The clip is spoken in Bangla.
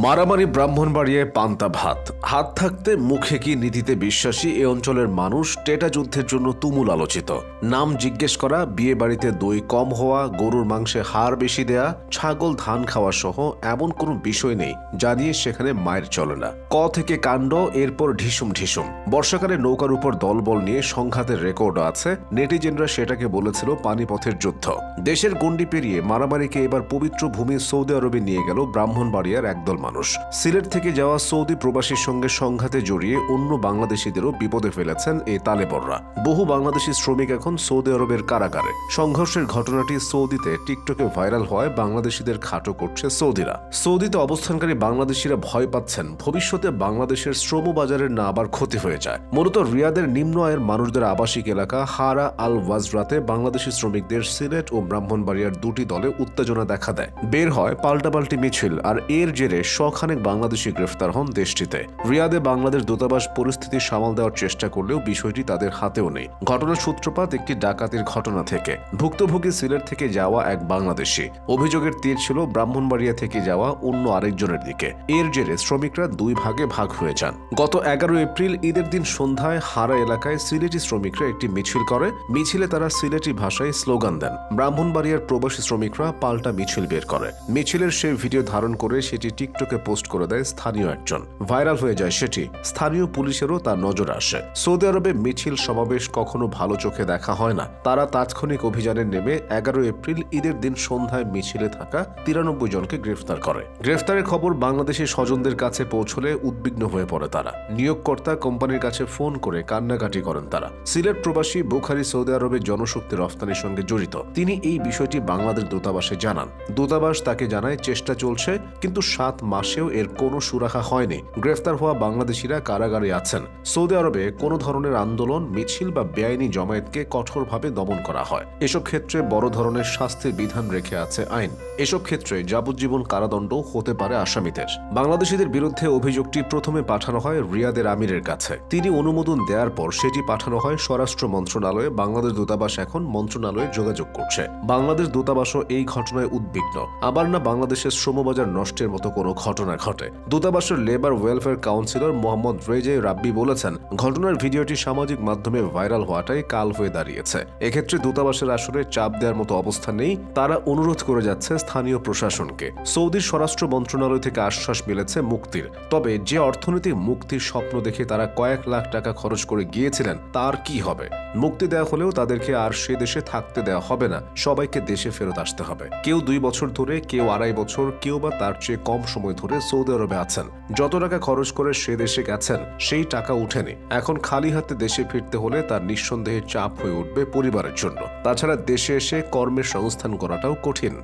মারামারি ব্রাহ্মণবাড়িয়ায় পান্তা ভাত হাত থাকতে মুখে কি নীতিতে বিশ্বাসী এ অঞ্চলের মানুষ টেটা যুদ্ধের জন্য তুমুল আলোচিত। নাম জিজ্ঞেস করা, বিয়ে বাড়িতে দই কম হওয়া, গরুর মাংসে হাড় বেশি দেয়া, ছাগল ধান খাওয়া সহ এমন কোনো বিষয় নেই যা নিয়ে সেখানে মায়ের চলে না। ক থেকে কাণ্ড, এরপর ঢিসুম ঢিসুম। বর্ষাকালে নৌকার উপর দলবল নিয়ে সংঘাতের রেকর্ডও আছে। নেটিজেনরা সেটাকে বলেছিল পানিপথের যুদ্ধ। দেশের গণ্ডি পেরিয়ে মারামারিকে এবার পবিত্র ভূমি সৌদি আরবে নিয়ে গেল ব্রাহ্মণবাড়িয়ার একদল মানুষ। সিলেট থেকে যাওয়া সৌদি প্রবাসীর সঙ্গে সংঘাতে জড়িয়ে অন্য বাংলাদেশিদেরও বিপদে ফেলেছেন এই তালেবররা। বহু বাংলাদেশি শ্রমিক এখন সৌদি আরবের কারাগারে। সংঘর্ষের ঘটনাটি সৌদিতে টিকটকে ভাইরাল হওয়ায় বাংলাদেশিদের খাটো করছে সৌদিরা। সৌদিতে অবস্থানকারী বাংলাদেশিরা ভয় পাচ্ছেন ভবিষ্যতে বাংলাদেশের শ্রম বাজারের না আবার ক্ষতি হয়ে যায়। মূলত রিয়াদের নিম্ন আয়ের মানুষদের আবাসিক এলাকা হারা আল ওয়াজরাতে বাংলাদেশি শ্রমিকদের সিলেট ও ব্রাহ্মণবাড়িয়ার দুটি দলে উত্তেজনা দেখা দেয়। বের হয় পাল্টাপাল্টি মিছিল, আর এর জেরে শখানেক বাংলাদেশি গ্রেফতার হন দেশটিতে। রিয়াদে বাংলাদেশ দূতাবাস পরিস্থিতি সামাল দেওয়ার চেষ্টা করলেও বিষয়টি তাদের হাতেও নেই। ঘটনার সূত্রপাত একটি ডাকাতির ঘটনা থেকে। ভুক্তভোগী সিলেট থেকে যাওয়া এক বাংলাদেশি। অভিযোগের তীর ছিল ব্রাহ্মণবাড়িয়া থেকে যাওয়া অন্য আরেকজনের দিকে। এর জেরে শ্রমিকরা দুই ভাগে ভাগ হয়ে যান। গত 11 এপ্রিল ঈদের দিন সন্ধ্যায় হারা এলাকায় সিলেটি শ্রমিকরা একটি মিছিল করে। মিছিলে তারা সিলেটি ভাষায় স্লোগান দেন। ব্রাহ্মণবাড়িয়ার প্রবাসী শ্রমিকরা পাল্টা মিছিল বের করে। মিছিলের সেই ভিডিও ধারণ করে সেটি টিকটকে পোস্ট করে দেয় স্থানীয় একজন। ভাইরাল হয়ে যায় সেটি। স্থানীয় পুলিশেরও তার নজরে আসে। সৌদি আরবে মিছিল সমাবেশ কখনো ভালো চোখে দেখা হয় না। তারা তাৎক্ষণিক অভিযানে নেমে 11 এপ্রিল ঈদের দিন সন্ধ্যায় মিছিলে থাকা 93 জনকে গ্রেফতার করে। গ্রেফতারের খবর বাংলাদেশি স্বজনদের কাছে পৌঁছলে উদ্বিগ্ন হয়ে পড়ে তারা। নিয়োগকর্তা কোম্পানির কাছে ফোন করে কান্নাকাটি করেন তারা। সিলেট প্রবাসী বুখারী সৌদি আরবে জনশক্তি রফতানির সঙ্গে জড়িত। তিনি এই বিষয়টি বাংলাদেশ দূতাবাসে জানান। দূতাবাস তাকে জানায় চেষ্টা চলছে, কিন্তু 7 মাসেও এর কোনো সুরাহা হয়নি। গ্রেফতার হওয়া বাংলাদেশিরা কারাগারে আছেন। সৌদি আরবে কোনো ধরনের আন্দোলন, মিছিল বা বেআইনি জমায়েতকে কঠোরভাবে দমন করা হয়। এসব ক্ষেত্রে বড় ধরনের শাস্তির বিধান রেখে আছে আইন। এসব ক্ষেত্রে যাবজ্জীবন কারাদণ্ড হতে পারে আসামিদের। বাংলাদেশিদের বিরুদ্ধে অভিযোগটি প্রথমে পাঠানো হয় রিয়াদের আমিরের কাছে। তিনি অনুমোদন দেওয়ার পর সেটি পাঠানো হয় স্বরাষ্ট্র মন্ত্রণালয়ে। বাংলাদেশ দূতাবাস এখন মন্ত্রণালয়ে যোগাযোগ করছে। বাংলাদেশ দূতাবাসও এই ঘটনায় উদ্বিগ্ন। আবার না বাংলাদেশের শ্রমবাজার নষ্টের মতো কোনো ঘটনা ঘটে। দূতাবাসের লেবার ওয়েলফেয়ার কাউন্সিলর মোহাম্মদ রেজে রাব্বি বলেছেন, ঘটনার ভিডিওটি সামাজিক মাধ্যমে ভাইরাল হওয়াটাই কাল হয়ে দাঁড়িয়েছে। এক্ষেত্রে দূতাবাসের আসলে চাপ দেওয়ার মতো অবস্থা নেই। তারা অনুরোধ করে যাচ্ছে স্থানীয় প্রশাসনকে। সৌদির স্বরাষ্ট্র মন্ত্রণালয় থেকে আশ্বাস মিলেছে মুক্তির। তবে যে অর্থনৈতিক মুক্তির স্বপ্ন দেখে তারা কয়েক লাখ টাকা খরচ করে গিয়েছিলেন, তার কি হবে? মুক্তি দেওয়া হলেও তাদেরকে আর সে দেশে থাকতে দেওয়া হবে না। সবাইকে দেশে ফেরত আসতে হবে। কেউ 2 বছর ধরে, কেউ 2.5 বছর, কেউ বা তার চেয়ে কম সময় ধরে সৌদি আরবে আছেন। যত টাকা খরচ করে সে দেশে গেছেন, সেই টাকা উঠেনি। এখন খালি হাতে দেশে ফিরতে হলে তার নিঃসন্দেহে চাপ হয়ে উঠবে পরিবারের জন্য। তাছাড়া দেশে এসে কর্মের সংস্থান করাটাও কঠিন।